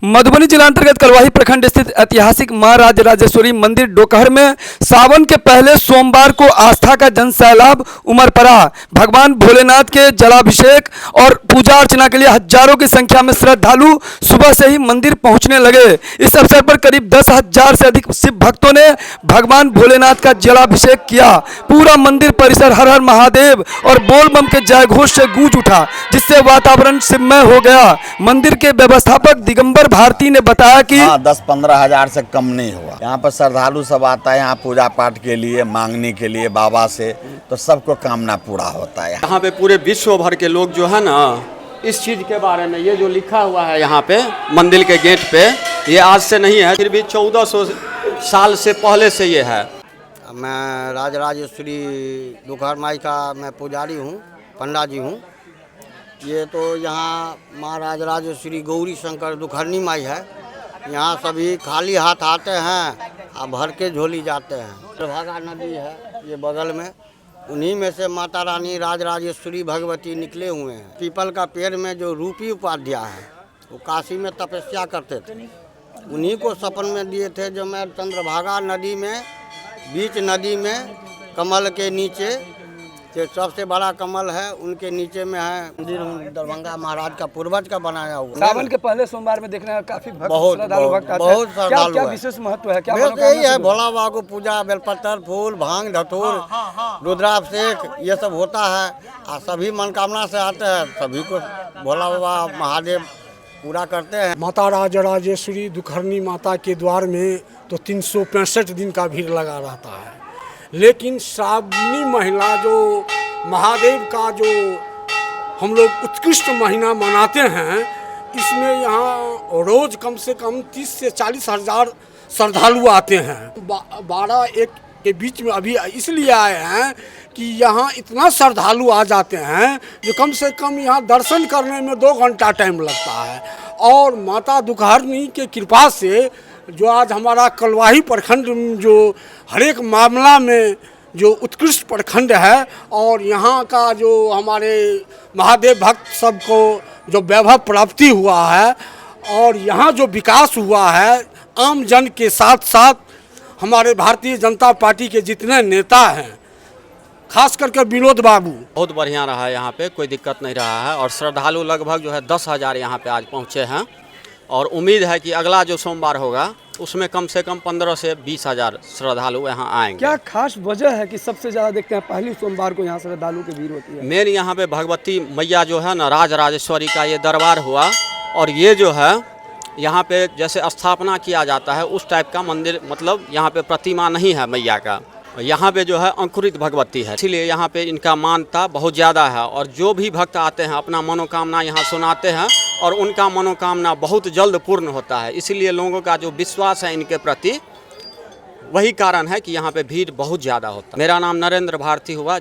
मधुबनी जिला अंतर्गत कलवाही प्रखंड स्थित ऐतिहासिक मां राजराजेश्वरी मंदिर डोकहर में सावन के पहले सोमवार को आस्था का जन सैलाब उमड़ पड़ा। भगवान भोलेनाथ के जलाभिषेक और पूजा अर्चना के लिए हजारों की संख्या में श्रद्धालु सुबह से ही मंदिर पहुंचने लगे। इस अवसर पर करीब 10,000 से अधिक शिव भक्तों ने भगवान भोलेनाथ का जलाभिषेक किया। पूरा मंदिर परिसर हर हर महादेव और बोल बम के जयघोष से गूंज उठा, जिससे वातावरण शिवमय हो गया। मंदिर के व्यवस्थापक दिगंबर भारती ने बताया कि 10-15 हजार से कम नहीं हुआ। यहाँ पर श्रद्धालु सब आता है यहाँ पूजा पाठ के लिए, मांगने के लिए बाबा से, तो सबको कामना पूरा होता है। यहाँ पे पूरे विश्व भर के लोग जो है ना, इस चीज़ के बारे में ये जो लिखा हुआ है यहाँ पे मंदिर के गेट पे, ये आज से नहीं है, फिर भी 1400 साल से पहले से ये है। मैं राजराजेश्वरी डोकहर माई का मैं पुजारी हूँ, पंडा जी हूँ। ये तो यहाँ माँ राजराजेश्वरी गौरी शंकर डोकहरनी माई है। यहाँ सभी खाली हाथ आते हैं और भर के झोली जाते हैं। चंद्रभागा नदी है ये बगल में, उन्हीं में से माता रानी राजराजेश्वरी भगवती निकले हुए हैं। पीपल का पेड़ में जो रूपी उपाध्याय है वो काशी में तपस्या करते थे, उन्हीं को सपन में दिए थे जो मैं चंद्रभागा नदी में, बीच नदी में कमल के नीचे, जो सबसे बड़ा कमल है उनके नीचे में है मंदिर। दरभंगा महाराज का पूर्वज का बनाया हुआ। सावन के पहले सोमवार में देखने काफी बहुत श्रद्धालु क्या विशेष महत्व है? क्या यही है, भोला बाबा को पूजा, बेलपत्र, फूल, भांग, धतूर, रुद्राभिषेक ये सब होता है। और सभी मनोकामना से आते हैं, सभी को भोला बाबा महादेव पूरा करते हैं। माता राजराजेश्वरी डोकहरनी माता के द्वार में तो 365 दिन का भीड़ लगा रहता है, लेकिन श्रावणी महीना जो महादेव का जो हम लोग उत्कृष्ट महीना मनाते हैं, इसमें यहाँ रोज़ कम से कम 30 से 40 हज़ार श्रद्धालु आते हैं। 12-1 के बीच में अभी इसलिए आए हैं कि यहाँ इतना श्रद्धालु आ जाते हैं जो कम से कम यहाँ दर्शन करने में 2 घंटा टाइम लगता है। और माता डोकहरनी के कृपा से जो आज हमारा कलवाही प्रखंड जो हर एक मामला में जो उत्कृष्ट प्रखंड है, और यहाँ का जो हमारे महादेव भक्त सबको जो वैभव प्राप्ति हुआ है और यहाँ जो विकास हुआ है, आम जन के साथ साथ हमारे भारतीय जनता पार्टी के जितने नेता हैं, खास करके विनोद बाबू, बहुत बढ़िया रहा है। यहाँ पे कोई दिक्कत नहीं रहा है और श्रद्धालु लगभग जो है 10,000 यहाँ पे आज पहुँचे हैं। और उम्मीद है कि अगला जो सोमवार होगा उसमें कम से कम 15 से 20 हज़ार श्रद्धालु यहाँ आएंगे। क्या खास वजह है कि सबसे ज़्यादा देखते हैं पहली सोमवार को यहाँ श्रद्धालु की भीड़ होती है? मेन यहाँ पे भगवती मैया जो है ना, राजराजेश्वरी का ये दरबार हुआ, और ये जो है यहाँ पे जैसे स्थापना किया जाता है उस टाइप का मंदिर, मतलब यहाँ पे प्रतिमा नहीं है मैया का, यहाँ पे जो है अंकुरित भगवती है, इसीलिए यहाँ पे इनका मान्यता बहुत ज़्यादा है। और जो भी भक्त आते हैं अपना मनोकामना यहाँ सुनाते हैं और उनका मनोकामना बहुत जल्द पूर्ण होता है। इसीलिए लोगों का जो विश्वास है इनके प्रति, वही कारण है कि यहाँ पे भीड़ बहुत ज़्यादा होता है। मेरा नाम नरेंद्र भारती हुआ।